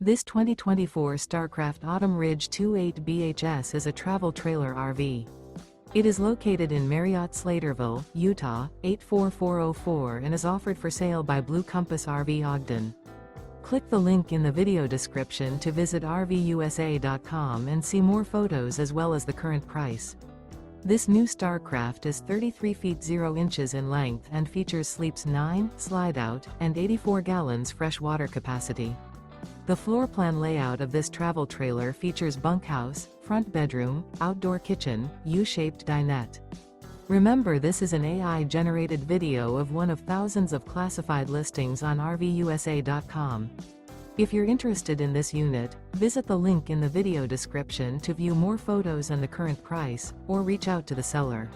This 2024 Starcraft Autumn Ridge 28 BHS is a travel trailer RV. It is located in Marriott-Slaterville, Utah, 84404 and is offered for sale by Blue Compass RV Ogden. Click the link in the video description to visit RVUSA.com and see more photos as well as the current price. This new Starcraft is 33 feet 0 inches in length and features sleeps 9, slide-out, and 84 gallons fresh water capacity. The floor plan layout of this travel trailer features bunkhouse, front bedroom, outdoor kitchen, U-shaped dinette. Remember, this is an AI-generated video of one of thousands of classified listings on RVUSA.com. If you're interested in this unit, visit the link in the video description to view more photos and the current price, or reach out to the seller.